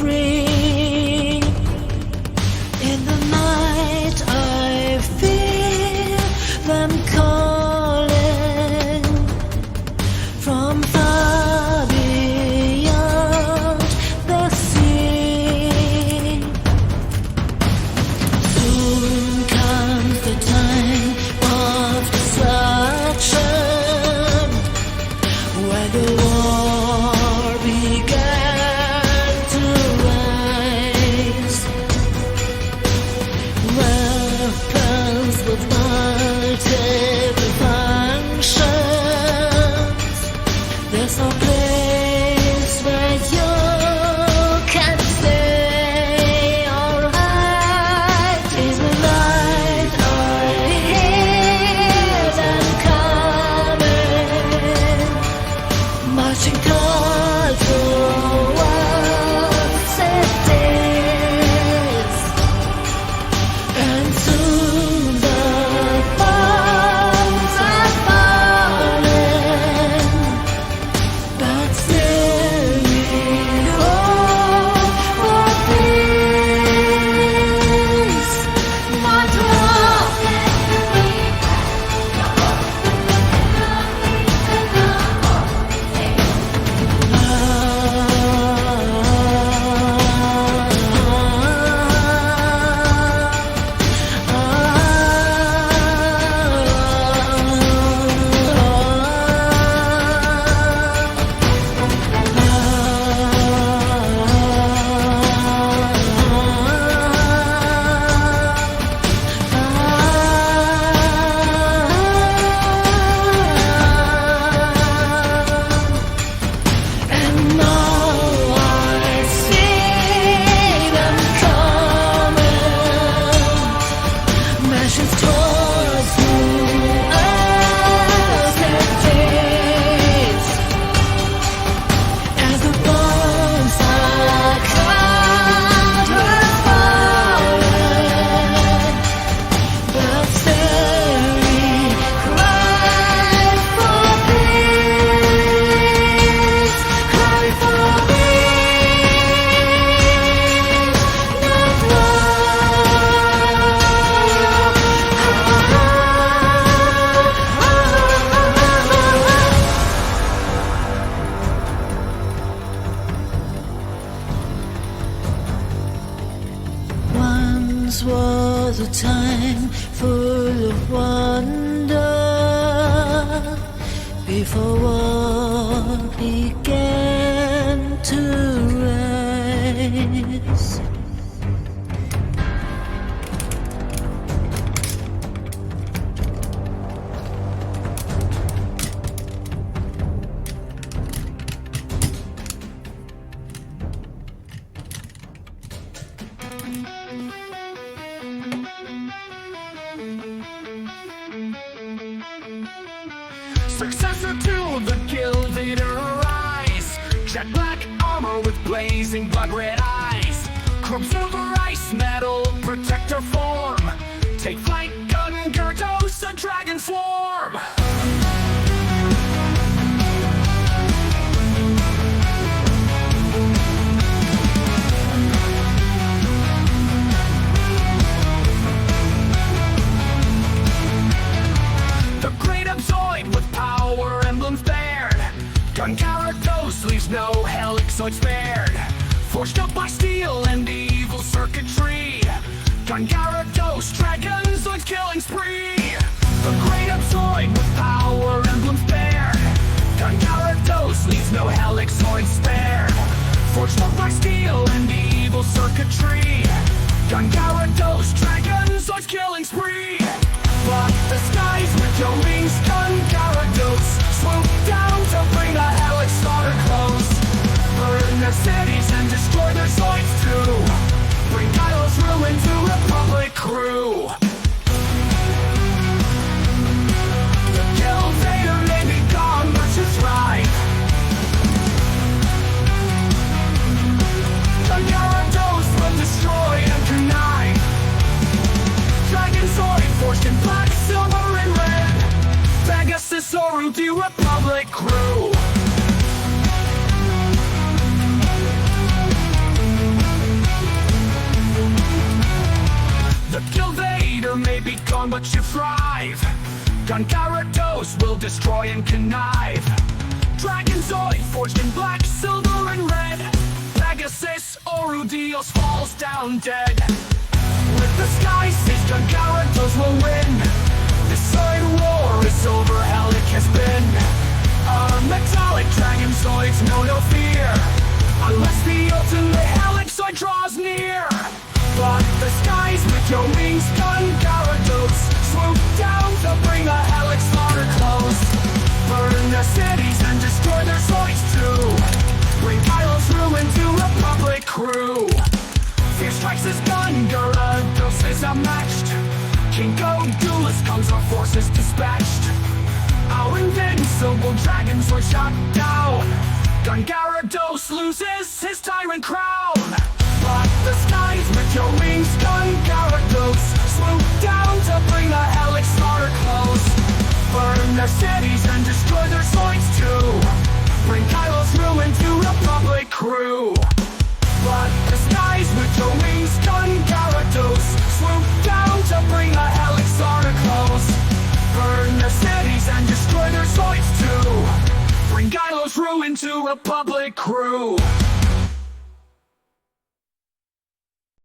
free. In the night I feel them calling from far beyond the sea. Soon comes the time of destruction, where the war began to rise. Weapons with multiple functions. There's no place where you can stay alright. In the night I hear them coming, marching towards the world cities. And soon the bombs are falling, but still we hope for peace, not war. And now I see them coming, marching towards the cities. As the bombs are counter-falling, but still we cry for peace, cry for peace, not war. Once was a time full of wonder, before war began to rise. Successor to the gilded rise, jet black armor with blazing blood-red eyes, chrome silver ice metal protector form. Take flight, Gungyalados, a dragon form. The great Zoid with power emblems bared, Gungyalados leaves no helixoid spared. Forged up by steel and evil circuitry, Gungyalados, dragon Zoid killing spree. The great Zoid with power emblems bared, Gungyalados leaves no helixoid spared. Forged up by steel and evil circuitry, Gungyalados, dragon Zoid killing spree. Block the skies with your wings, Gungyalados. Swoop down to bring the helix slaughter close. Burn their cities and destroy their Zoids too. Bring Gyarados ruin to Republic crew. The guild leader may be gone, but just right. Gyarados will destroy and connive. Dragon Zoid forged in black, silver, and red. Pegasus or Ruby Republic crew. Gyarados will destroy and connive. Dragon Zoid forged in black, silver, and red. Pegasus Orudios falls down dead. With the sky seized, Gyarados will win. The Zoid war is over, Helic has been. A metallic Dragon Zoids know no fear, unless the ultimate Helic Zoid draws near. But the skies with your wings, Gyarados swoop down to bring a Helic slaughter close. Burn their cities and destroy their Zoids too. Bring Kylo's ruin to a public crew. Fear strikes his gun, Gyarados is unmatched. King Go duelist comes, our forces dispatched. Our invincible dragons were shot down. Gyarados loses his tyrant crown. But the skies with your wings, Gyarados swoop down to bring the Helic slaughter close. Burn their cities and destroy their Zoids too. Bring Kylo's ruin to a public crew. But the skies with your wings, Gyarados swoop down to bring the Helic slaughter close. Burn their cities and destroy their Zoids too. Bring Kylo's ruin to a public crew.